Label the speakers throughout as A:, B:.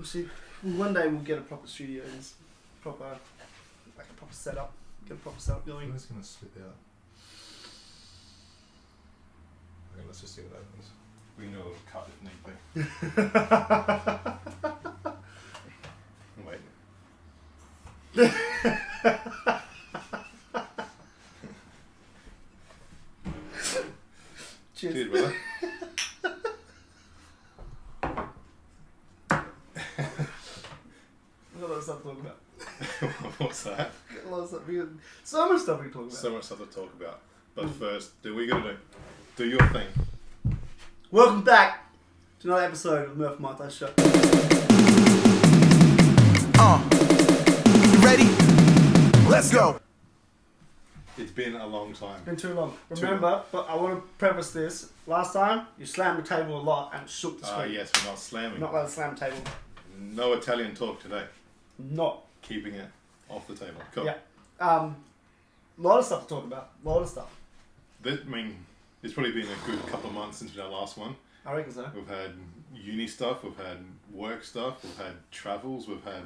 A: We'll see. One day we'll get a proper studio and proper setup. Get a proper setup going.
B: I'm just gonna slip out. Okay, let's just see what happens. We know it'll cut if need be. Wait.
A: Cheers,
B: brother.
A: We've got a lot of stuff to talk about.
B: What's that?
A: A lot of stuff. So much stuff we can talk about.
B: So much stuff to talk about. But first, do we gotta do your thing.
A: Welcome back to another episode of Murph Mitise Show.
B: You ready? Let's go. It's been a long time.
A: It's been too long. Remember, but I want to preface this. Last time, you slammed the table a lot and it shook the screen.
B: Yes, we're not slamming.
A: Not allowed to slam the table.
B: No Italian talk today.
A: Not.
B: Keeping it off the table. Cool.
A: Yeah. A lot of stuff to talk about. A lot of stuff.
B: It's probably been a good couple of months since our last one.
A: I reckon so.
B: We've had uni stuff, we've had work stuff, we've had travels, we've had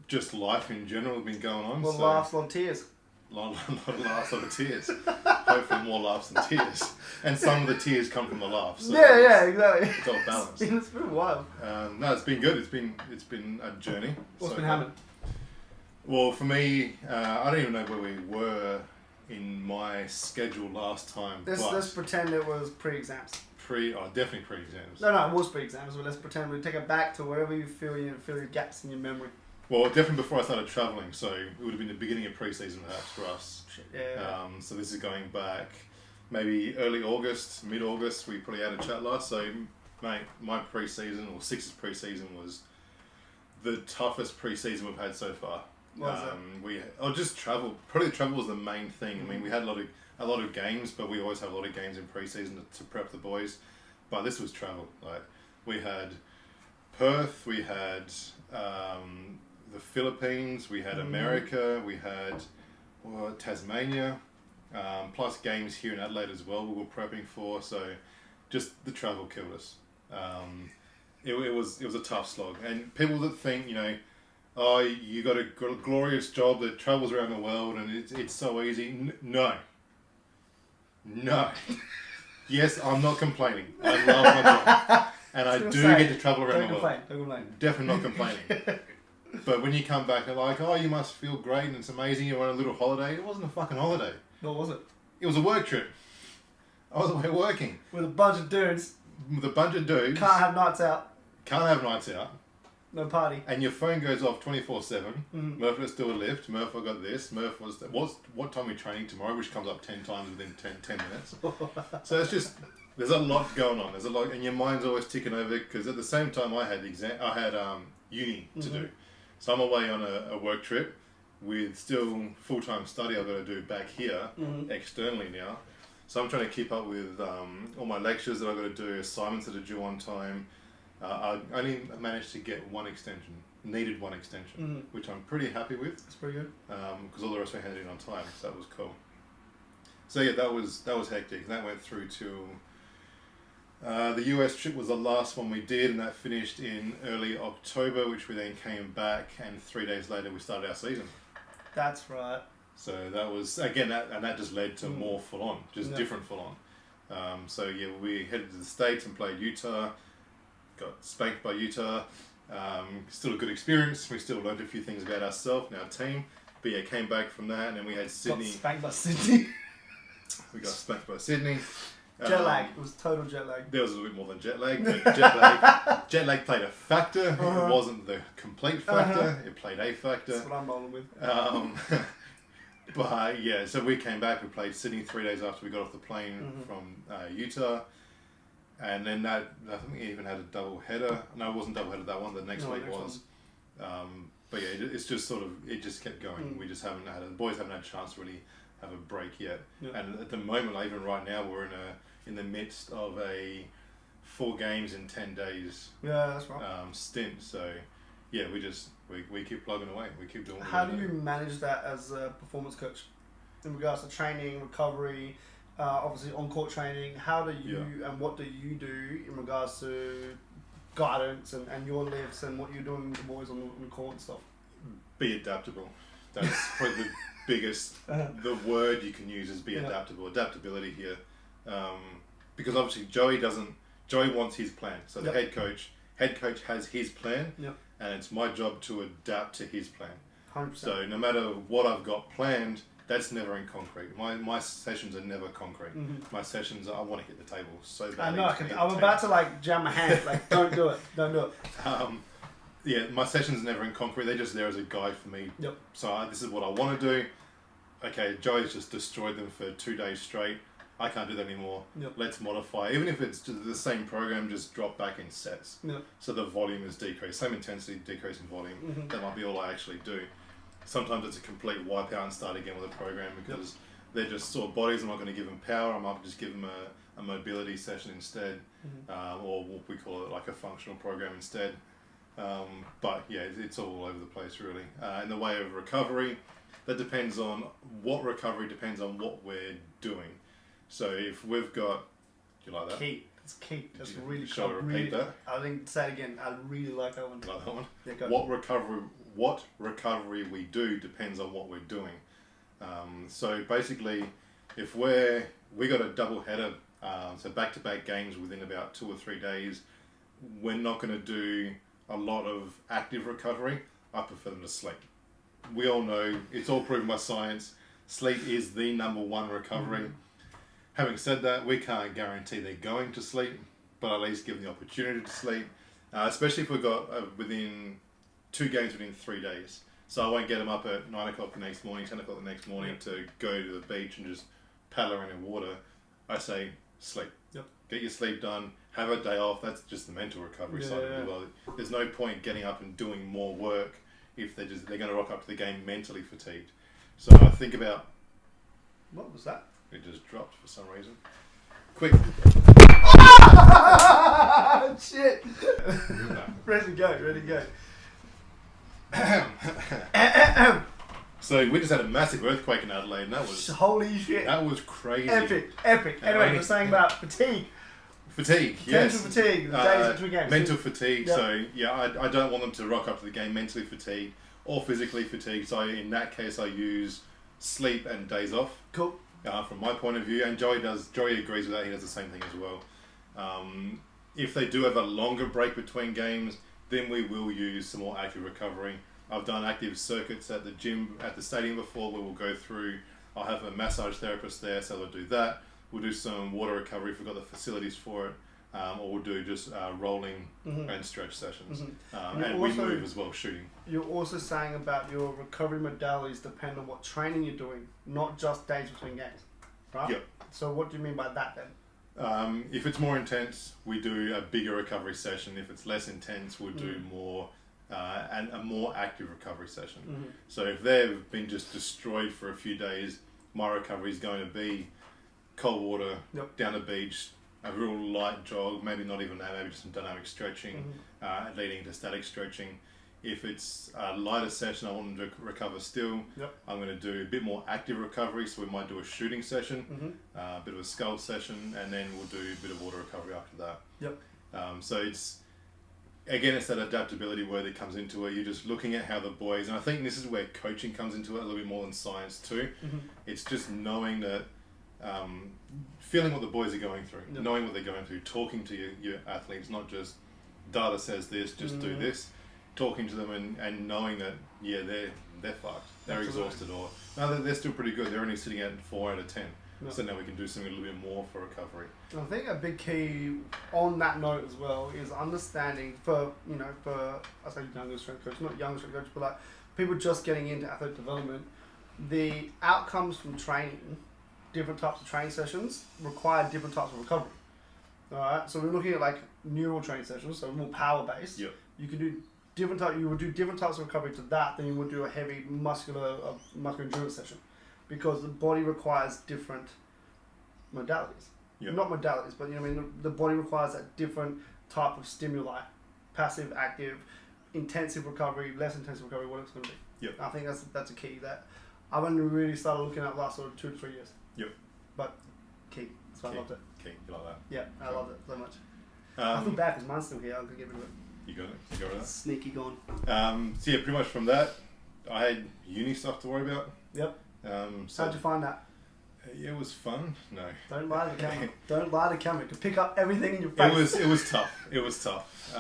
B: just life in general been going on.
A: A lot of laughs, a lot of tears.
B: A lot of laughs, a lot of tears. Hopefully more laughs than tears. And some of the tears come from the laughs. So
A: yeah, exactly.
B: It's all balanced.
A: It's been a while.
B: No, it's been good. It's been a journey.
A: What's been happening?
B: Well, for me, I don't even know where we were in my schedule last time.
A: Let's pretend it was pre-exams.
B: Definitely pre-exams.
A: No, it was pre-exams, but let's pretend we take it back to wherever you feel your gaps in your memory.
B: Well, definitely before I started travelling, so it would have been the beginning of pre-season perhaps for us.
A: Yeah.
B: So this is going back maybe early August, mid-August. We probably had a chat last. So, mate, my pre-season or Six's pre-season was the toughest pre-season we've had so far. Just travel. Probably travel was the main thing. I mean, we had a lot of games, but we always have a lot of games in pre-season to prep the boys. But this was travel. Like we had Perth, we had the Philippines, we had America, we had Tasmania, plus games here in Adelaide as well. We were prepping for. So, just the travel killed us. It was a tough slog, and people that think oh, you got a glorious job that travels around the world and it's so easy. No. Yes, I'm not complaining. I love my job. And I do get to travel around the world.
A: Don't complain.
B: Definitely not complaining. But when you come back, they're like, oh, you must feel great and it's amazing. You're on a little holiday. It wasn't a fucking holiday.
A: What was it?
B: It was a work trip. I was away working.
A: With a bunch of dudes.
B: Can't
A: have nights out.
B: Can't have nights out.
A: No party.
B: And your phone goes off 24/7. Murph, let's do a lift. Murph, I got this. Murph, what time are we training tomorrow? Which comes up 10 times within 10 minutes. So it's just, there's a lot going on. There's a lot, and your mind's always ticking over because at the same time I had uni to do. So I'm away on a work trip with still full-time study I've got to do back here externally now. So I'm trying to keep up with all my lectures that I've got to do, assignments that are due on time. I only managed to get needed one extension, which I'm pretty happy with.
A: That's pretty good.
B: Because all the rest were handed in on time, so that was cool. So yeah, that was hectic. That went through to the US trip was the last one we did, and that finished in early October, which we then came back, and 3 days later we started our season.
A: That's right.
B: So that was again that just led to more full on, different full on. So yeah, we headed to the States and played Utah. Got spanked by Utah. Still a good experience. We still learned a few things about ourselves and our team. But yeah, came back from that, and then we had Sydney.
A: Got spanked by Sydney.
B: We got spanked by Sydney.
A: Jet lag. It was total jet lag.
B: There was a little bit more than jet lag, but jet lag played a factor. It wasn't the complete factor. It played a factor.
A: That's what I'm rolling with.
B: But yeah, so we came back. We played Sydney 3 days after we got off the plane from Utah. And then I think we even had a double header. No, it wasn't double header that one. The next week was. But yeah, it's just sort of, it just kept going. We just the boys haven't had a chance to really have a break yet. Yeah. And at the moment, even right now, we're in the midst of a 4 games in 10 days.
A: Yeah, that's right.
B: Stint. So yeah, we keep plugging away. We keep doing.
A: How do you manage that as a performance coach in regards to training, recovery? Obviously on-court training, how do you and what do you do in regards to guidance and your lifts and what you're doing with the boys on the court and stuff?
B: Be adaptable. That's probably the biggest. The word you can use is be adaptable. Adaptability here, because obviously Joey wants his plan. So the head coach has his plan, and it's my job to adapt to his plan.
A: 100%.
B: So no matter what I've got planned, that's never in concrete. My sessions are never concrete. My sessions, I want to hit the table so badly.
A: I know. I'm about to like jam my hand. Like, don't do it. Don't do it.
B: Yeah, my sessions are never in concrete. They're just there as a guide for me.
A: Yep.
B: So this is what I want to do. Okay, Joey's just destroyed them for 2 days straight. I can't do that anymore.
A: Yep.
B: Let's modify. Even if it's just the same program, just drop back in sets.
A: Yep.
B: So the volume is decreased. Same intensity, decrease in volume. That might be all I actually do. Sometimes it's a complete wipeout and start again with a program because they're just sore bodies. I'm not going to give them power. I might just give them a mobility session instead, or what we call it like a functional program instead. But yeah, it's all over the place really. In the way of recovery, that depends on what we're doing. So if we've got, do you like that?
A: Key. It's key. That's really cool.
B: Shall I repeat that?
A: I think say it again. I really like that one.
B: Like that one?
A: Yeah, go.
B: What recovery we do depends on what we're doing. So basically, if we got a double header, so back-to-back games within about 2 or 3 days, we're not going to do a lot of active recovery. I prefer them to sleep. We all know, it's all proven by science, sleep is the number one recovery. Having said that, we can't guarantee they're going to sleep, but at least give them the opportunity to sleep, especially if we've got within 2 games within 3 days. So I won't get them up at 9 o'clock the next morning, 10 o'clock the next morning to go to the beach and just paddle around in water. I say sleep.
A: Yep.
B: Get your sleep done, have a day off. That's just the mental recovery side of it as well. There's no point getting up and doing more work if they're going to rock up to the game mentally fatigued. So I think about...
A: What was that?
B: It just dropped for some reason. Quick.
A: Shit. Ready to go.
B: So we just had a massive earthquake in Adelaide, and that was
A: holy shit.
B: That was crazy.
A: Epic. Anyway, we're saying about fatigue.
B: Fatigue,
A: yes. Mental fatigue, the days between games.
B: Mental fatigue. Yep. So yeah, I don't want them to rock up to the game mentally fatigued or physically fatigued. So in that case, I use sleep and days off.
A: Cool.
B: From my point of view, and Joey agrees with that. He does the same thing as well. If they do have a longer break between games, then we will use some more active recovery. I've done active circuits at the gym, at the stadium before, where we'll go through. I'll have a massage therapist there, so they'll do that. We'll do some water recovery if we've got the facilities for it, or we'll do just rolling and stretch sessions. And we move as well, shooting.
A: You're also saying about your recovery modalities depend on what training you're doing, not just days between games, right?
B: Yep.
A: So what do you mean by that then?
B: If it's more intense, we do a bigger recovery session. If it's less intense, we'll do more and a more active recovery session. So if they've been just destroyed for a few days, my recovery is going to be cold water, down the beach, a real light jog, maybe not even that, maybe just some dynamic stretching, leading to static stretching. If it's a lighter session, I want them to recover still. I'm going to do a bit more active recovery, so we might do a shooting session, a bit of a skull session, and then we'll do a bit of water recovery after that. So it's that adaptability word that comes into it. You're just looking at how the boys, and I think this is where coaching comes into it a little bit more than science too. It's just knowing that, feeling what the boys are going through, knowing what they're going through, talking to your athletes, not just data says this, just do this. Talking to them and knowing that they're fucked, they're exhausted, or no, they're still pretty good. They're only sitting at 4 out of 10. So now we can do something a little bit more for recovery.
A: I think a big key on that note as well is understanding for I say younger strength coach, not young strength coach, but like people just getting into athletic development, the outcomes from training, different types of training sessions require different types of recovery. Alright, so we're looking at like neural training sessions, so more power based. You can do you would do different types of recovery to that than you would do a heavy muscular endurance session, because the body requires different modalities. Not modalities, but the body requires a different type of stimuli: passive, active, intensive recovery, less intensive recovery. What it's going to be. I think that's a key that I've only really started looking at the last sort of 2 to 3 years. But key. So I loved it.
B: Key. You like that?
A: Yeah, I loved it so much. I feel bad because mine's still here. I'm going to get rid of it.
B: You got it? You got rid of that?
A: Sneaky gone.
B: So yeah, pretty much from that, I had uni stuff to worry about.
A: Yep.
B: So
A: How'd you find that?
B: Yeah, it was fun. No.
A: Don't lie to the camera. Don't lie to the camera. You can pick up everything in your face.
B: It was tough. It was tough.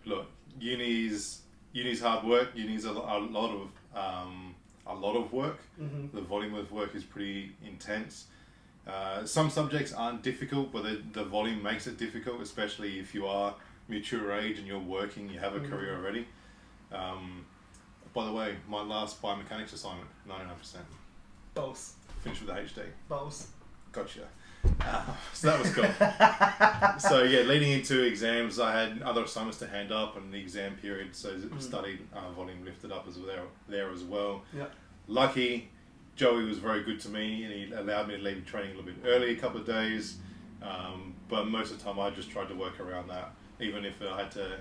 B: Look, uni's hard work. Uni's a lot of work.
A: Mm-hmm.
B: The volume of work is pretty intense. Some subjects aren't difficult, but the volume makes it difficult, especially if you are mature age and you're working, you have a career already. By the way, my last biomechanics assignment, 99%.
A: Balls.
B: Finished with a HD.
A: Balls.
B: Gotcha. So that was cool. So yeah, leading into exams, I had other assignments to hand up, and the exam period, so study volume lifted up as there as well.
A: Yep.
B: Lucky, Joey was very good to me, and he allowed me to leave training a little bit early, a couple of days. But most of the time, I just tried to work around that, even if I had to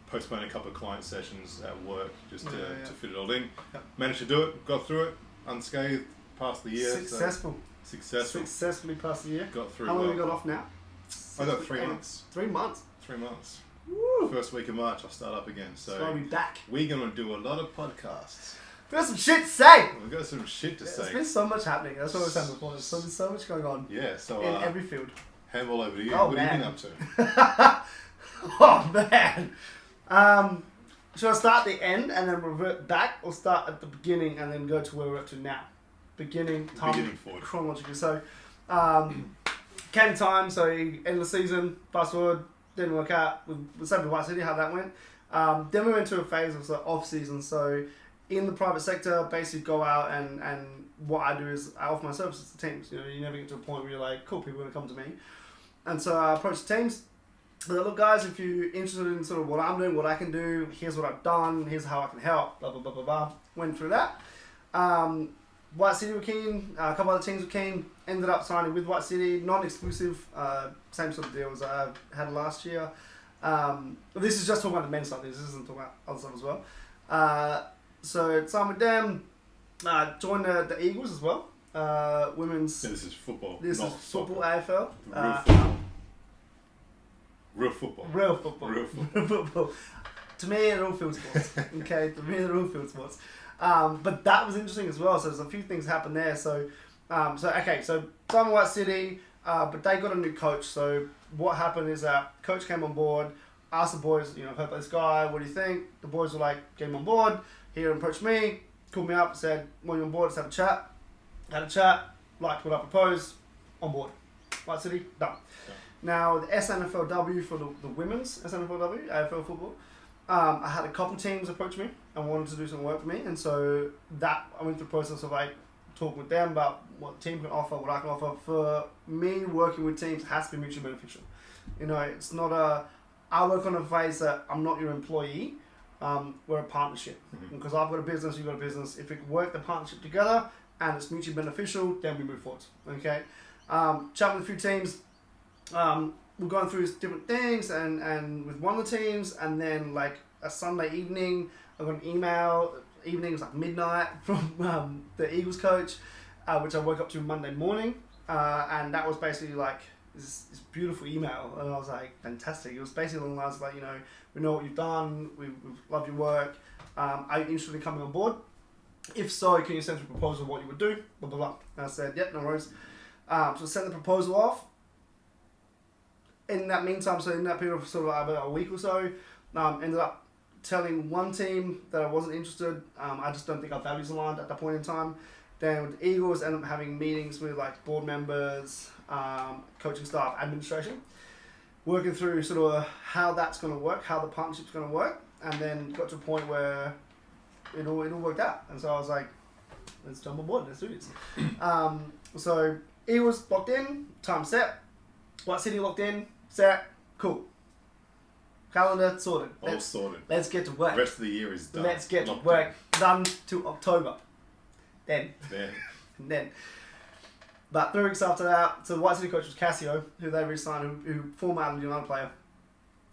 B: postpone a couple of client sessions at work just to fit it all in. Yep. Managed to do it, got through it, unscathed, passed the year.
A: Successful. Successfully passed the year.
B: Got through.
A: How long have you got off now?
B: I got 3 months.
A: 3 months?
B: 3 months.
A: Woo.
B: First week of March, I'll start up again. So
A: I'll be back.
B: We're going to do a lot of podcasts.
A: We've got some shit to say.
B: We've got some shit to say.
A: There's been so much happening. That's what I was saying before. There's been so much going on.
B: Yeah, so
A: in every field.
B: Handball over to you.
A: Oh,
B: what
A: man.
B: have you been up to?
A: Oh, man. Should I start at the end and then revert back, or start at the beginning and then go to where we're up to now? Beginning
B: forward.
A: Chronologically. So, came time, so end of the season, fast forward, didn't work out. We said with White City how that went. Then we went to a phase of off season. So, in the private sector, basically go out and what I do is I offer my services to teams. You know, you never get to a point where you're like, cool, people are going to come to me. And so I approach the teams. Look, guys, if you're interested in sort of what I'm doing, what I can do, here's what I've done, here's how I can help, blah, blah, blah, blah, blah. Went through that. White City were keen, a couple other teams were keen, ended up signing with White City, non-exclusive, same sort of deal as I had last year. But this is just talking about the men's side, this isn't talking about other stuff as well. So signed with them, joined the Eagles as well, women's...
B: Yeah, this is football.
A: This is football, AFL.
B: Real football.
A: Real football. To me, they're all field sports. Okay, to me, they're all field sports. But that was interesting as well. So there's a few things happened there. So Simon White City, but they got a new coach. So what happened is that coach came on board, asked the boys, I've heard about this guy. What do you think? The boys were like, get him on board. He approached me, called me up, said, "Want you on board? Let's have a chat." Had a chat, liked what I proposed, on board. White City, done. Yeah. Now, the SNFLW for the women's SNFLW, AFL football, I had a couple teams approach me and wanted to do some work with me. And so that I went through the process of talking with them about what the team can offer, what I can offer. For me, working with teams has to be mutually beneficial. It's not I work on a phase that I'm not your employee. We're a partnership. Mm-hmm. Because I've got a business, you've got a business. If we can work the partnership together and it's mutually beneficial, then we move forward. Okay? Chatting with a few teams. We're going through different things and with one of the teams, and then a Sunday evening, I got an email, evening was midnight, from the Eagles coach, which I woke up to Monday morning, and that was basically this beautiful email, and I was like, fantastic. It was basically along the lines we know what you've done, we love your work, are you interested in coming on board? If so, can you send a proposal of what you would do, blah, blah, blah. And I said, yep, no worries. So I sent the proposal off. In that meantime, so in that period of sort of about a week or so, ended up telling one team that I wasn't interested. I just don't think our values aligned at that point in time. Then with the Eagles, ended up having meetings with board members, coaching staff, administration, working through sort of how that's going to work, how the partnership's going to work, and then got to a point where it all worked out. And so I was like, let's jump on board, let's do this. So Eagles locked in, time set. White City locked in, set, cool. Calendar sorted.
B: All sorted.
A: Let's get to work.
B: The rest of the year is done.
A: Let's get to work. Done to October. Then. But 3 weeks after that, so the White City coach was Cassio, who they re-signed, who former Adelaide United player.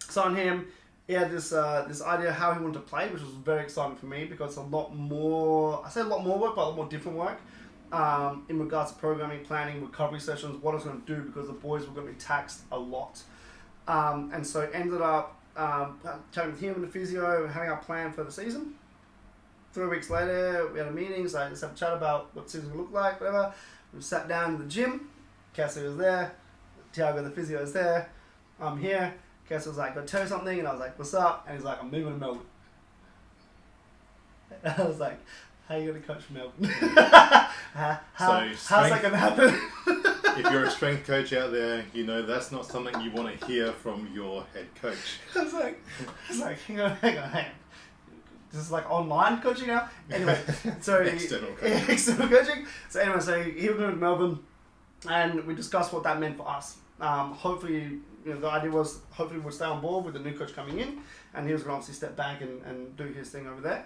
A: Signed him. He had this idea how he wanted to play, which was very exciting for me because a lot more, I say a lot more work, but a lot more different work. In regards to programming, planning, recovery sessions, what I was going to do because the boys were going to be taxed a lot. And so ended up chatting with him and the physio, having our plan for the season. 3 weeks later, we had a meeting, so let's have a chat about what the season would look like, whatever. We sat down in the gym. Cassie was there. Tiago, the physio, is there. I'm here. Cassie was like, "Go tell you something," and I was like, "What's up?" And he's like, "I'm moving to Melbourne." And I was like, "How are you going to coach Melbourne?" How's that going to happen?
B: If you're a strength coach out there, you know that's not something you want to hear from your head coach.
A: I was like, hang on. This is like online coaching now. Anyway, so
B: External coaching.
A: External coaching. So anyway, so he was moving to Melbourne, and we discussed what that meant for us. Hopefully, the idea was hopefully we'll stay on board with the new coach coming in, and he was going to obviously step back and do his thing over there.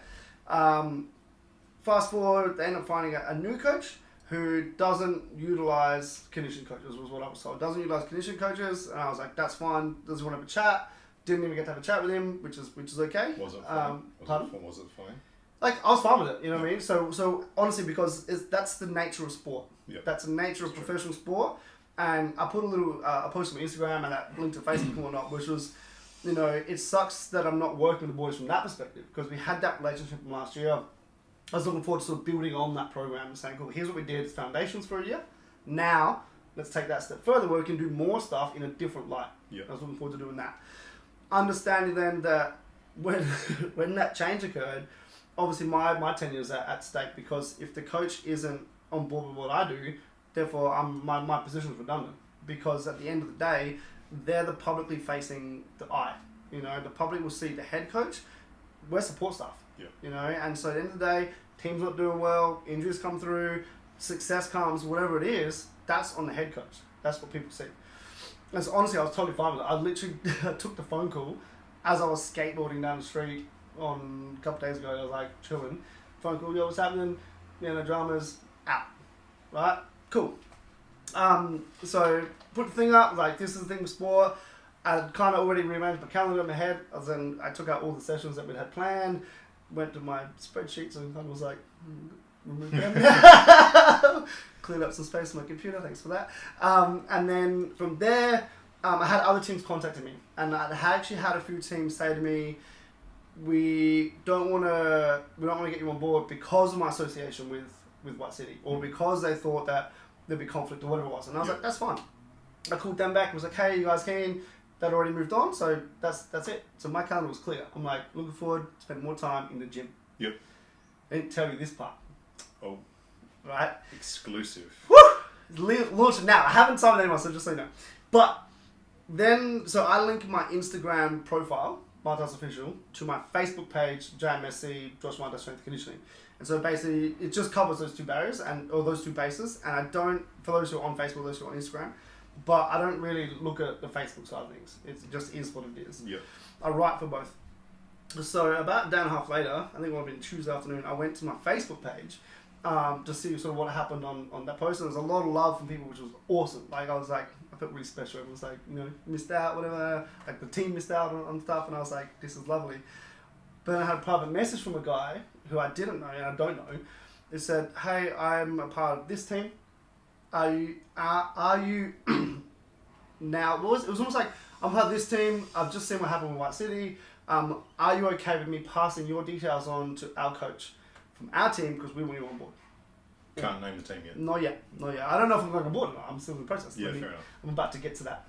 A: Fast forward, they end up finding a new coach who doesn't utilize conditioning coaches, was what I was told. Doesn't utilize conditioning coaches, and I was like, that's fine. Doesn't want to have a chat. Didn't even get to have a chat with him, which is okay.
B: Was it fine? Was it fine?
A: Like, I was fine with it, you know what I mean? So honestly, because that's the nature of sport.
B: Yep.
A: That's the nature of professional sport. And I put a little, a post on Instagram and that link to Facebook and whatnot, which was, it sucks that I'm not working with the boys from that perspective, because we had that relationship from last year. I was looking forward to sort of building on that program and saying, cool, here's what we did, it's foundations for a year. Now, let's take that step further where we can do more stuff in a different light.
B: Yep.
A: I was looking forward to doing that. Understanding then that when that change occurred, obviously my tenure is at stake, because if the coach isn't on board with what I do, therefore my position is redundant, because at the end of the day, they're the publicly facing the eye. The public will see the head coach, we're support staff.
B: Yeah.
A: And so at the end of the day, team's not doing well, injuries come through, success comes, whatever it is, that's on the head coach. That's what people see. And so honestly, I was totally fine with it. I literally took the phone call as I was skateboarding down the street on a couple of days ago. I was like chilling. Phone call, yo, what's happening? The dramas out. Right? Cool. So put the thing up, like, this is the thing with sport. I kind of already rearranged my calendar in my head. I took out all the sessions that we had planned, went to my spreadsheets and kind of was like, remove them. Cleared up some space on my computer, thanks for that. And then from there, I had other teams contacting me, and I actually had a few teams say to me, we don't want to get you on board because of my association with White City, or because they thought that there'd be conflict or whatever it was. And I was like, that's fine. I called them back and was like, hey, you guys keen? They'd already moved on, so that's it. So my calendar was clear. I'm like, looking forward to spend more time in the gym.
B: Yep.
A: I didn't tell you this part.
B: Oh.
A: Right?
B: Exclusive.
A: Woo! Launch it now. I haven't signed with anyone, so just so you know. But then, so I linked my Instagram profile, Mitise Official, to my Facebook page, JMSC, Josh Mitise Strength and Conditioning. And so basically, it just covers those two barriers, or those two bases. And I don't, for those who are on Facebook, those who are on Instagram, but I don't really look at the Facebook side of things. It just is what it is.
B: Yep.
A: I write for both. So about a day and a half later, I think it would have been Tuesday afternoon, I went to my Facebook page to see sort of what happened on that post. And there was a lot of love from people, which was awesome. Like, I was like, I felt really special. It was like, missed out, whatever. Like, the team missed out on stuff, and I was like, this is lovely. But then I had a private message from a guy who I didn't know, and I don't know. It said, hey, I'm a part of this team. Are you now? It was almost like, I'm part of this team. I've just seen what happened with White City. Are you okay with me passing your details on to our coach from our team, because we want you on board?
B: Can't name the team yet.
A: Not yet. I don't know if I'm going on board or not. I'm still in the process.
B: Yeah, fair enough.
A: I'm about to get to that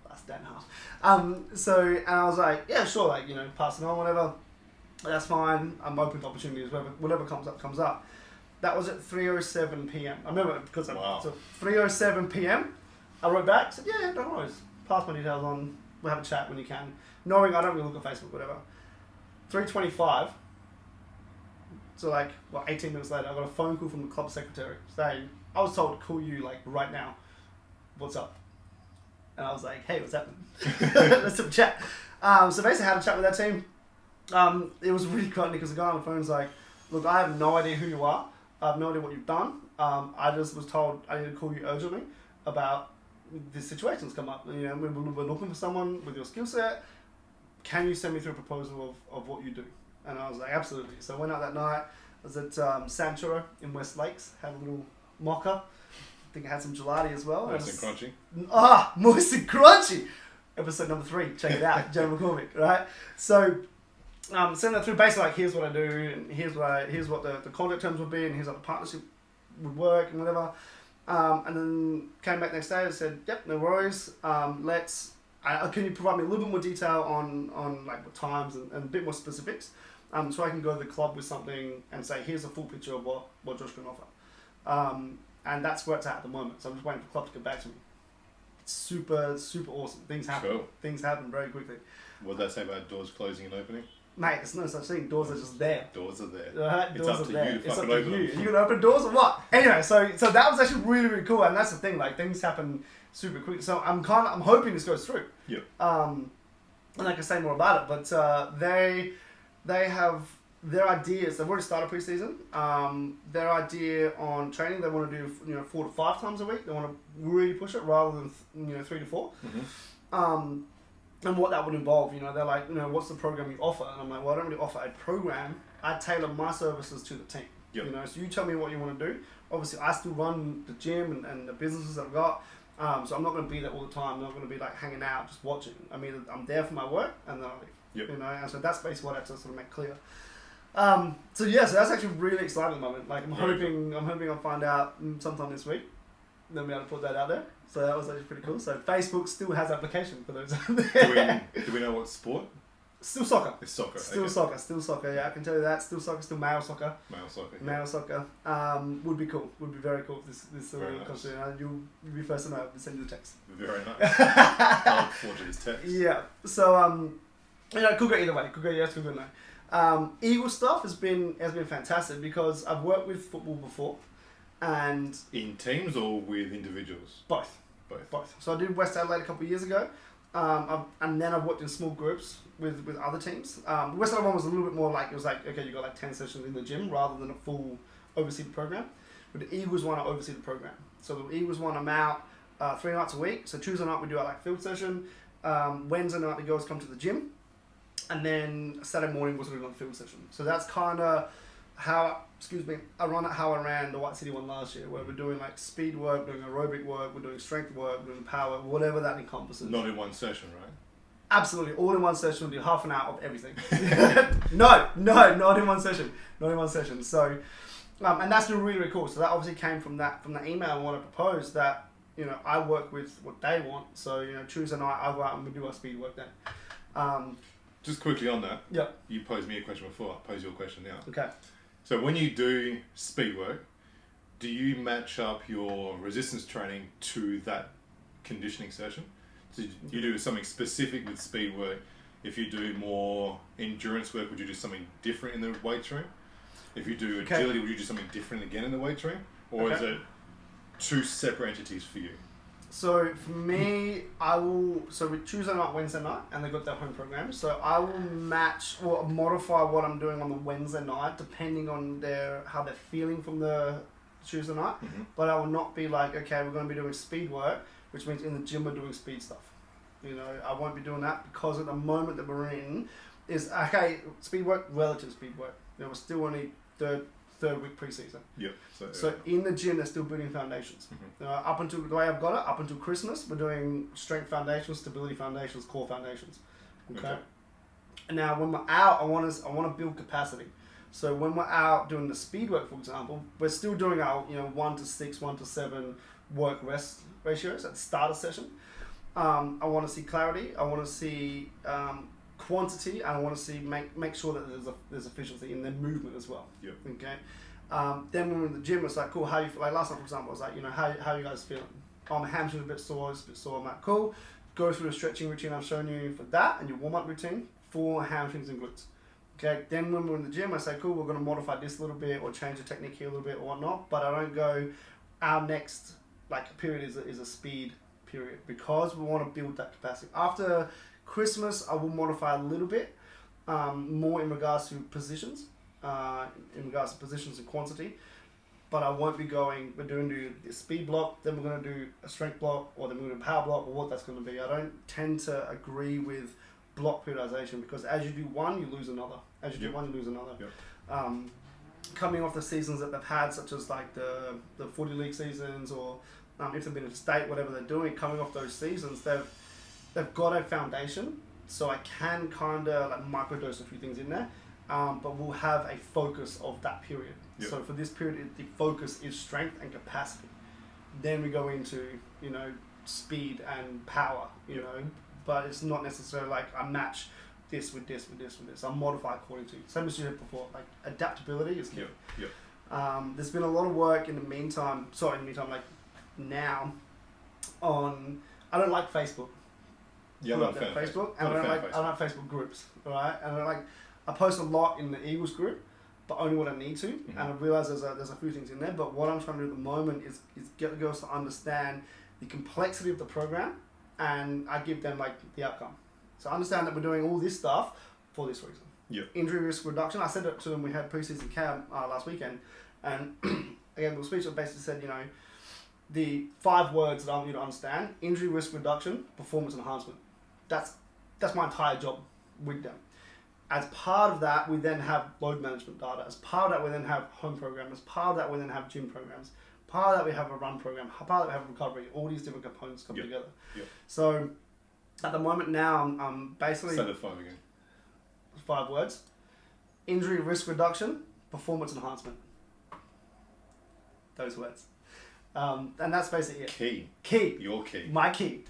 A: last day and a half. And I was like, yeah, sure, like, pass it on, whatever. That's fine. I'm open to opportunities. Whatever comes up, comes up. That was at 3:07 p.m. I remember it because so 3:07 p.m. I wrote back, said, yeah, no worries. Pass my details on. We'll have a chat when you can. Knowing I don't really look at Facebook, whatever. 3:25. So 18 minutes later, I got a phone call from the club secretary saying, I was told to call you right now. What's up? And I was like, hey, what's happening? Let's have a chat. So basically I had a chat with that team. It was really great because the guy on the phone was like, look, I have no idea who you are. I have no idea what you've done. I just was told I need to call you urgently about this situation's come up. We're looking for someone with your skill set. Can you send me through a proposal of what you do? And I was like, absolutely. So I went out that night. I was at Sancho in West Lakes, had a little mocha. I think I had some gelati as well.
B: Nice and crunchy.
A: Moist and crunchy. episode number 3. Check it out, Joe McCormick, right? So send that through. Basically, like, here's what I do, and here's what the contract terms would be, and here's how the partnership would work, and whatever. And then came back next day and said, yep, no worries. Can you provide me a little bit more detail on like what times and a bit more specifics, so I can go to the club with something and say, here's a full picture of what Josh can offer. And that's where it's at the moment. So I'm just waiting for the club to get back to me. It's super, super awesome. Things happen.
B: Cool.
A: Things happen very quickly.
B: What did that say about doors closing and opening?
A: Mate, there's no such thing. Doors are just there.
B: Doors are there.
A: Right?
B: It's
A: Doors
B: up to
A: there.
B: you to
A: It's
B: fucking
A: up to
B: open
A: you.
B: them.
A: You gonna open doors or what? Anyway, so that was actually really, really cool, and that's the thing. Like, things happen super quick. So I'm hoping this goes through.
B: Yep.
A: And I can say more about it, but they have their ideas. They've already started preseason. Their idea on training, they want to do 4 to 5 times a week. They want to really push it rather than 3 to 4.
B: Mm-hmm.
A: And what that would involve, they're like, what's the program you offer? And I'm like, well, I don't really offer a program. I tailor my services to the team.
B: Yep.
A: So you tell me what you want to do. Obviously, I still run the gym and the businesses that I've got. So I'm not going to be there all the time. I'm not going to be like hanging out, just watching. I mean, I'm there for my work, and then I leave.
B: Yep.
A: And so that's basically what I have to sort of make clear. So that's actually really exciting at the moment. Like, I'm hoping I'll find out sometime this week. Then be able to put that out there. So that was actually pretty cool. So Facebook still has application for those.
B: Do we know what sport?
A: Still soccer.
B: It's soccer.
A: Still soccer. Yeah, I can tell you that. Still soccer. Still male soccer.
B: Male soccer. Yeah.
A: Male soccer. Would be cool. Would be very cool if this
B: Very nice.
A: comes through. You'll be first to know. I'll send you the text.
B: Very nice. I look forward to this text.
A: Yeah. So could go either way. Could go yes. Could go no. Eagle stuff has been fantastic because I've worked with football before, and
B: In teams or with individuals?
A: both.
B: Both.
A: So I did West Adelaide a couple of years ago, and then I've worked in small groups with other teams. The West Adelaide one was a little bit more like, it was like, okay, you got like 10 sessions in the gym rather than a full oversee program. But the Eagles one, I oversee the program. So the Eagles one, I'm out 3 nights a week. So Tuesday night we do our like field session. Wednesday night the girls come to the gym, and then Saturday morning we're doing a field session. So that's kind of how I ran the White City one last year, where we're doing like speed work, doing aerobic work, we're doing strength work, we're doing power, whatever that encompasses.
B: Not in one session, right?
A: Absolutely, all in one session. We'll do half an hour of everything. No, not in one session. Not in one session. So, and that's been really, really cool. So that obviously came from that email and what I proposed, that I work with what they want. So Tuesday night I go out and we do our speed work then.
B: Just quickly on that.
A: Yep.
B: You posed me a question before. I'll pose you a question now.
A: Okay.
B: So when you do speed work, do you match up your resistance training to that conditioning session? So you do something specific with speed work. If you do more endurance work, would you do something different in the weight room? If you do agility, would you do something different again in the weight room? Or is it 2 separate entities for you?
A: So for me, so with Tuesday night, Wednesday night, and they've got their home program. So I will match or modify what I'm doing on the Wednesday night depending on how they're feeling from the Tuesday night.
B: Mm-hmm.
A: But I will not be like, okay, we're going to be doing speed work, which means in the gym we're doing speed stuff. I won't be doing that, because at the moment that we're in is, okay, speed work, relative speed work. We're still only third week preseason.
B: Yep.
A: So in the gym, they're still building foundations.
B: Mm-hmm.
A: Up until the way I've got it, up until Christmas, we're doing strength foundations, stability foundations, core foundations. Okay. And now when we're out, I want to build capacity. So when we're out doing the speed work, for example, we're still doing our 1 to 6, 1 to 7 work rest ratios at the start of session. I want to see clarity. I want to see quantity, and I want to see make sure that there's efficiency in their movement as well.
B: Yep.
A: Okay. Then when we're in the gym, it's like, cool, how you feel? Like last night, for example, I was like, how are you guys feeling? Oh, my hamstring's a bit sore, it's a bit sore. I'm like, cool. Go through the stretching routine I've shown you for that, and your warm-up routine for hamstrings and glutes. Okay, then when we're in the gym, I say, cool, we're going to modify this a little bit, or change the technique here a little bit, or whatnot, but I don't go, our next period is a speed period, because we want to build that capacity. After Christmas, I will modify a little bit, more in regards to positions, and quantity, but I won't be going, we're doing the speed block, then we're going to do a strength block, or then we're going to do a power block, or what that's going to be. I don't tend to agree with block periodization, because as you do one, you lose another. As you do one, you lose another.
B: Yep.
A: Coming off the seasons that they've had, such as like the footy league seasons, or if they've been in state, whatever they're doing, coming off those seasons, they've got a foundation, so I can kind of like microdose a few things in there, but we'll have a focus of that period.
B: Yep.
A: So for this period, the focus is strength and capacity. Then we go into, you know, speed and power, you know, but it's not necessarily like I match this with this with this with this. I modify according to, same as you said before, like adaptability is key.
B: Yep.
A: There's been a lot of work in the meantime, like now, on, I don't like Facebook.
B: Yeah, I'm not a fan of
A: Facebook, and I don't like Facebook groups, right? And I post a lot in the Eagles group, but only when I need to, and I realise there's a few things in there, but what I'm trying to do at the moment is get the girls to understand the complexity of the program, and I give them like the outcome. So I understand that we're doing all this stuff for this reason.
B: Yep.
A: Injury risk reduction. I said it to them. We had preseason camp last weekend, and again, the speech basically said, you know, the 5 words that I want you to understand: injury risk reduction, performance enhancement. That's my entire job with them. As part of that, we then have load management data. As part of that, we then have home program. As part of that, we then have gym programs. Part of that, we have a run program. Part of that, we have recovery. All these different components come together.
B: Yep.
A: So at the moment now, I'm basically...
B: Say the 5 again.
A: 5 words. Injury risk reduction, performance enhancement. Those words. And that's basically it. Key.
B: Your key.
A: My key.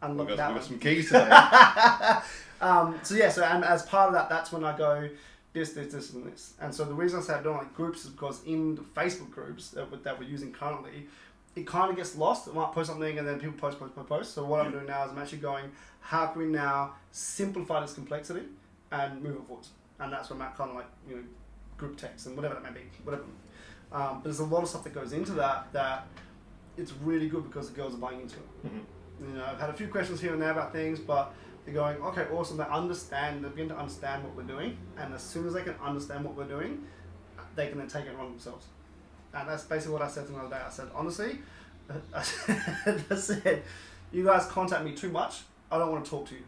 A: Unlock
B: We've
A: that
B: got
A: one.
B: some keys today.
A: And as part of that, that's when I go this, and this. And so the reason I say I don't like groups is because in the Facebook groups that we're using currently, it kind of gets lost. I might post something and then people post. So what I'm doing now is I'm actually going, how can we now simplify this complexity and move it forward? And that's when I'm kind of like, you know, group text and whatever that may be, whatever. But there's a lot of stuff that goes into that it's really good because the girls are buying into it.
B: Mm-hmm.
A: You know, I've had a few questions here and there about things, but they're going, okay, awesome. They begin to understand what we're doing, and as soon as they can understand what we're doing, they can then take it and run themselves. And that's basically what I said to them the other day. I said, honestly, I said, you guys contact me too much. I don't want to talk to you.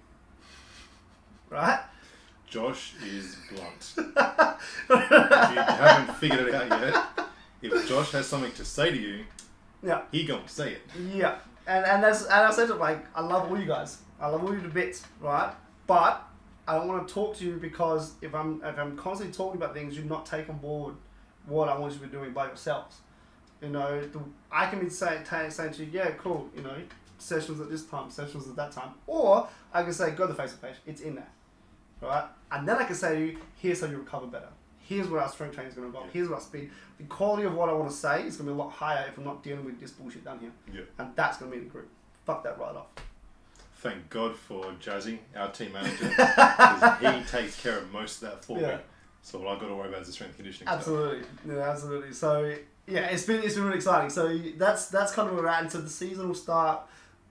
A: Right?
B: Josh is blunt. If you haven't figured it out yet, if Josh has something to say to you, he gonna say it.
A: Yeah. And I said to him, like, I love all you guys. I love all you to bits, right? But I don't want to talk to you because if I'm constantly talking about things, you're not taking on board what I want you to be doing by yourselves. You know, I can be saying to you, yeah, cool, you know, sessions at this time, sessions at that time. Or I can say, go to the Facebook page, it's in there, right? And then I can say to you, here's how you recover better. Here's where our strength training is going to involve. Here's what our speed. The quality of what I want to say is going to be a lot higher if I'm not dealing with this bullshit down here.
B: Yeah.
A: And that's going to be in the group. Fuck that right off.
B: Thank God for Jazzy, our team manager, because he takes care of most of that for me. So all I've got to worry about is the strength conditioning
A: Absolutely. Stuff. Yeah, absolutely. So yeah, it's been really exciting. So that's kind of where we're at. And so the season will start,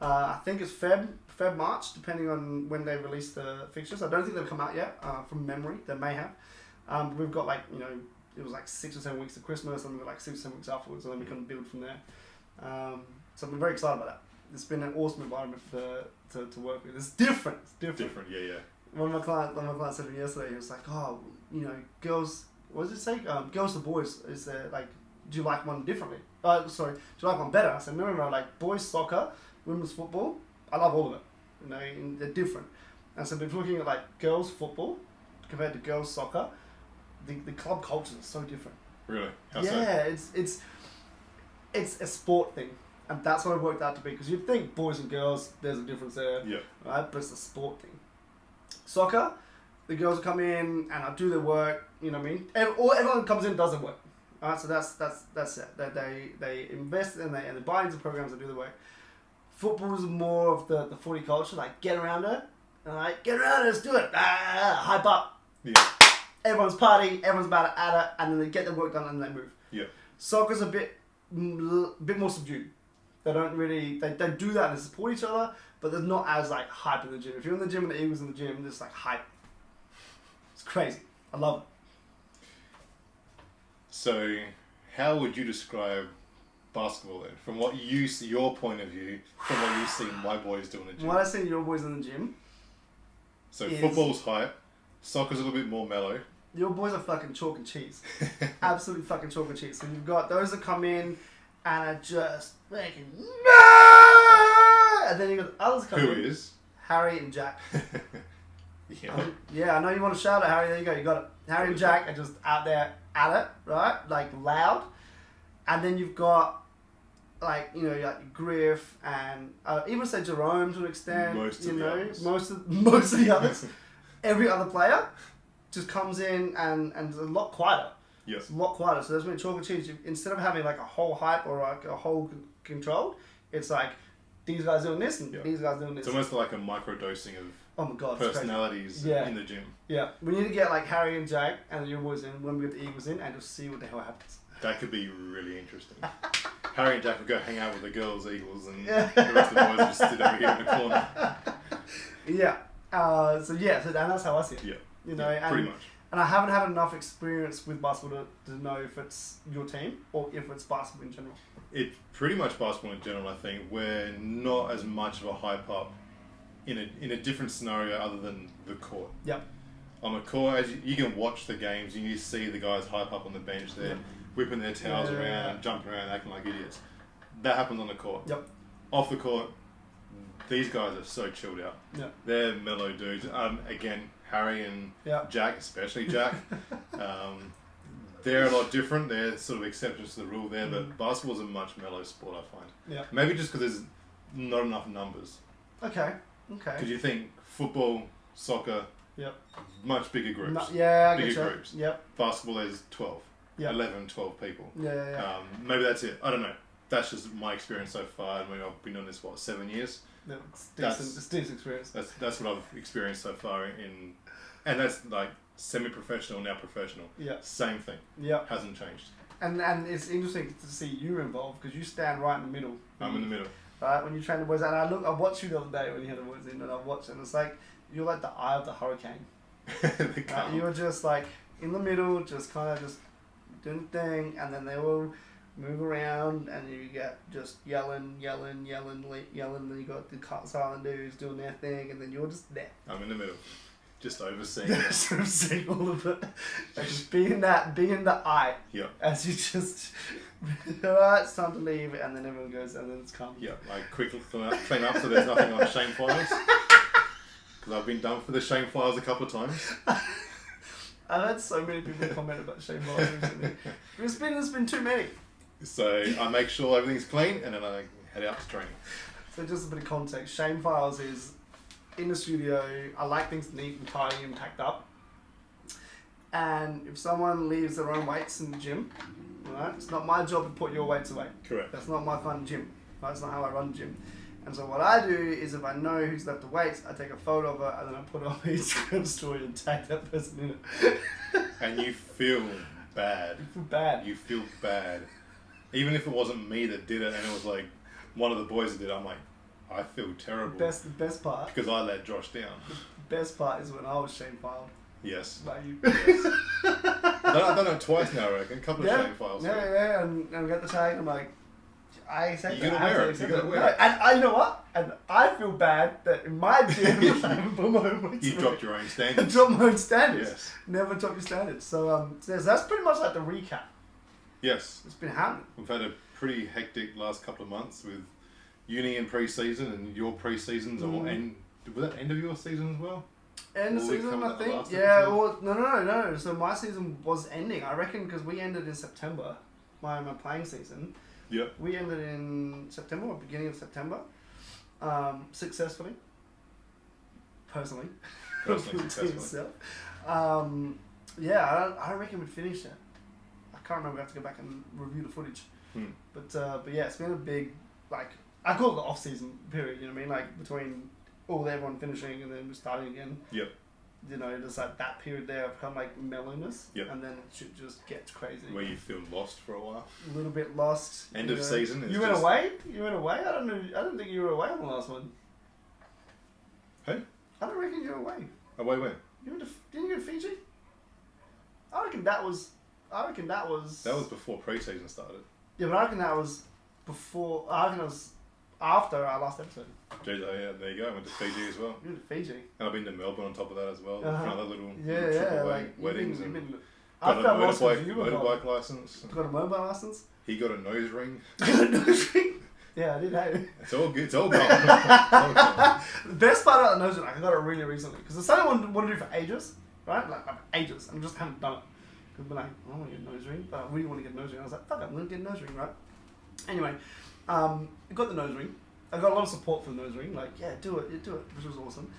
A: I think it's Feb, March, depending on when they release the fixtures. I don't think they've come out yet, from memory. They may have. We've got, like, you know, it was like 6 or 7 weeks to Christmas, and we've got like 6 or 7 weeks afterwards, and then we can build from there. So I'm very excited about that. It's been an awesome environment to work with. It's different.
B: Different, yeah.
A: One of my clients said to me yesterday, he was like, oh, you know, girls, what does it say? Girls to boys, is there, like, do you like one differently? Do you like one better? I said, no, like, boys soccer, women's football, I love all of it. You know, and they're different. And so if you're looking at, like, girls football compared to girls soccer, the club culture is so different.
B: Really? How
A: yeah,
B: so?
A: It's a sport thing. And that's what it worked out to be. Because you'd think boys and girls, there's a difference there.
B: Yeah.
A: Right? But it's a sport thing. Soccer, the girls will come in and I'll do their work. You know what I mean? Everyone comes in and does their work. Alright, so that's it. They invest and they buy into programs and do the work. Football is more of the footy culture. Like, get around it. Alright, get around it, let's do it. Hype up.
B: Yeah.
A: Everyone's partying, everyone's about it at it, and then they get their work done and they move.
B: Yeah.
A: Soccer's a bit more subdued. They don't really, they do that and they support each other, but they're not as, like, hype in the gym. If you're in the gym and the Eagles in the gym, there's, like, hype. It's crazy. I love it.
B: So, how would you describe basketball then? From what you see, your point of view, from what you've seen my boys do in the gym.
A: What I see your boys in the gym.
B: So, football's hype, soccer's a little bit more mellow.
A: Your boys are fucking chalk and cheese. Absolutely fucking chalk and cheese. So you've got those that come in and are just making, and then you got others come in.
B: Who is?
A: Harry and Jack.
B: Yeah.
A: Yeah, I know you want to shout at Harry. There you go. You got it. Harry and Jack are just out there at it, right? Like loud. And then you've got like like Griff and even say Jerome to an extent.
B: Most of the others.
A: Most of the others. Every other player just comes in and it's a lot quieter.
B: Yes.
A: It's a lot quieter. So there's been chalk and cheese. Instead of having like a whole hype or like a whole control, it's like these guys doing this and these guys doing this.
B: It's almost like a micro dosing of
A: oh my god,
B: personalities in the gym.
A: Yeah, we need to get like Harry and Jack and your boys in when we get the Eagles in and just see what the hell happens.
B: That could be really interesting. Harry and Jack would go hang out with the girls' Eagles and the rest of the boys would just sit over here in the corner.
A: Yeah. So that's how I see it.
B: Yeah.
A: And,
B: pretty much.
A: And I haven't had enough experience with basketball to know if it's your team or if it's basketball in general.
B: It's pretty much basketball in general, I think. We're not as much of a hype up in a different scenario other than the court.
A: Yep.
B: On the court, as you can watch the games, you see the guys hype up on the bench there, whipping their towels around, jumping around, acting like idiots. That happens on the court.
A: Yep.
B: Off the court, these guys are so chilled out.
A: Yep.
B: They're mellow dudes. Again, Harry and Jack, especially Jack, they're a lot different. They're sort of exceptions to the rule there, but basketball's a much mellow sport, I find.
A: Yeah.
B: Maybe just because there's not enough numbers.
A: Okay.
B: Because you think football, soccer, much bigger groups. Bigger groups.
A: Yep.
B: Basketball is 12. 11, 12 people.
A: Yeah.
B: Maybe that's it. I don't know. That's just my experience so far. I mean, I've been doing this, 7 years?
A: No, it's decent experience.
B: That's what I've experienced so far and that's like semi-professional, now professional.
A: Yeah.
B: Same thing.
A: Yeah.
B: Hasn't changed.
A: And it's interesting to see you involved because you stand right in the middle.
B: I'm in the middle.
A: Right, when you train the boys, and I watched you the other day when you had the boys in, and I watched, and it's like you're like the eye of the hurricane. You're just like in the middle, just kind of just doing the thing, and then they all move around, and you get just yelling, and then you got the silent dudes doing their thing, and then you're just there.
B: I'm in the middle, just overseeing.
A: Just overseeing all of it, like just being the eye.
B: Yeah.
A: As you just. Alright, it's time to leave, and then everyone goes, and then it's calm.
B: Yeah, like quickly clean up so there's nothing on shame files. Because I've been done for the shame files a couple of times.
A: I've had so many people comment about shame files recently. There's been too many.
B: So I make sure everything's clean, and then I head out to training.
A: So just a bit of context, shame files is in the studio. I like things neat and tidy and packed up. And if someone leaves their own weights in the gym, right, it's not my job to put your weights away.
B: Correct.
A: That's not my fun gym. That's not how I run the gym. And so what I do is if I know who's left the weights, I take a photo of it and then I put it on my Instagram story and tag that person in it.
B: And you feel bad.
A: You feel bad.
B: You feel bad. Even if it wasn't me that did it and it was like one of the boys that did it, I'm like, I feel terrible.
A: The best part.
B: Because I let Josh down.
A: The best part is when I was shame filed.
B: Yes.
A: Like you.
B: Yes. I've done it twice now, I reckon. A couple of shame files.
A: Yeah, and we get the tag and I'm like, I accept
B: you gotta wear it. You gotta wear it.
A: And you know what? And I feel bad that in my gym I haven't put my own weights.
B: You dropped your own standards.
A: I dropped my own standards.
B: Yes.
A: Never drop your standards. So that's pretty much like the recap.
B: Yes.
A: It's been happening.
B: We've had a pretty hectic last couple of months with uni and pre-season and your pre-seasons or end. Was that end of your season as well?
A: End of season, I think. Yeah. Or no. So my season was ending. I reckon because we ended in September. My playing season.
B: Yeah.
A: We ended in September, or beginning of September, successfully. Personally
B: successfully.
A: I reckon we'd finish it. I can't remember. I have to go back and review the footage. But yeah, it's been a big, like, I call it the off-season period, you know what I mean? Like, between everyone finishing and then we're starting again.
B: Yep.
A: You know, there's like that period there of kind of like mellowness.
B: Yep.
A: And then it should just get crazy.
B: Where you feel lost for a while.
A: A little bit lost.
B: End of season.
A: You went away? You went away? I don't think you were away on the last one.
B: Hey?
A: I don't reckon you were away.
B: Away when?
A: Didn't you go to Fiji? I reckon that was...
B: That was before pre-season started.
A: Yeah, but I reckon that was before... I reckon it was after our last episode.
B: Yeah, there you go. I went to Fiji as well.
A: You went to Fiji?
B: And I've been to Melbourne on top of that as well. For another little
A: triple
B: like weddings.
A: Got a
B: motorbike license.
A: Got a mobile license?
B: He got a nose ring.
A: Got a nose ring? Yeah, I did hate it.
B: It's all good. It's all gone. It's all gone.
A: The best part about the nose ring, like, I got it really recently because it's something I wanted to do for ages, right? Like ages, and I just haven't done it. Because I'm like, I want to get a nose ring, but I really want to get a nose ring. I was like, fuck it, I'm gonna get a nose ring, right? Anyway, I got the nose ring. I got a lot of support for the nose ring. Like, yeah, do it, which was awesome.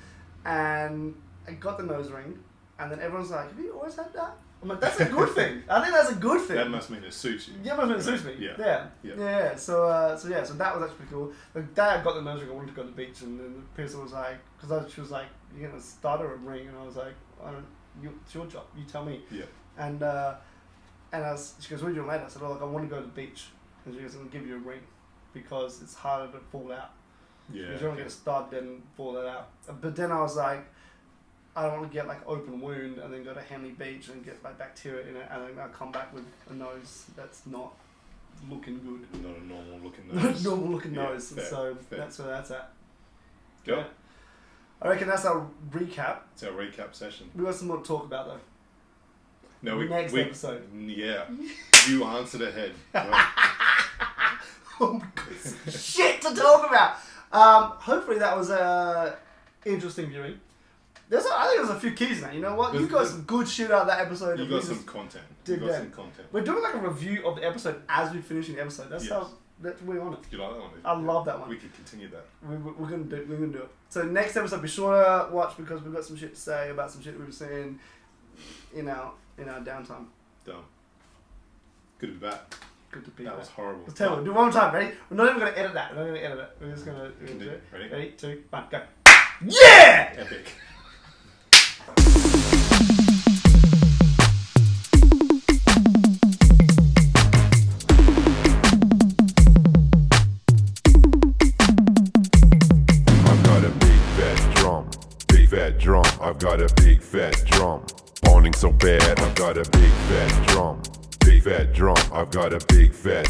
A: And I got the nose ring, and then everyone's like, have you always had that? I'm like, that's a good thing. I think that's a good thing.
B: That must mean it suits you.
A: Yeah, it must mean it suits me. Yeah. So that was actually pretty cool. The day I got the nose ring, I wanted to go to the beach, and then the person was like, she was like, you're gonna start her a ring, and I was like, it's your job. You tell me.
B: Yeah.
A: And she goes, what are you doing later? I said, I want to go to the beach. And she goes, I'm gonna give you a ring because it's harder to fall out.
B: Yeah.
A: Because you don't get a stud, then fall that out. But then I was like, I don't want to get like open wound and then go to Henley Beach and get like bacteria in it, and then I'll come back with a nose that's not looking good.
B: Not a normal looking
A: Not
B: nose.
A: a normal looking nose.
B: Fair,
A: And so
B: fair.
A: that's where that's at.
B: Go.
A: Yeah. I reckon that's our recap.
B: It's our recap session.
A: We got some more to talk about though.
B: No,
A: Next episode.
B: Yeah. You answered ahead.
A: Oh my god, shit to talk about. Hopefully that was interesting viewing. I think there's a few keys now. You know what? You got some good shit out of that episode.
B: You got some content. Some content.
A: We're doing like a review of the episode as we're finishing the episode. That's how. That's we're on it.
B: You like that one?
A: I love that one.
B: We could continue that.
A: We're gonna do it. So next episode, be sure to watch because we've got some shit to say about some shit we've seen in our downtime.
B: Done. Good to be back.
A: Good to be
B: That
A: back.
B: was horrible.
A: Let's tell you. Do it one more time. Ready? We're not even gonna edit that. We're not gonna edit it. We're just gonna do it.
B: Ready?
A: Ready? 2, 1, go. Yeah!
B: Epic.
C: I've got a big fat drum, pounding so bad. I've got a big fat drum, big fat drum. I've got a big fat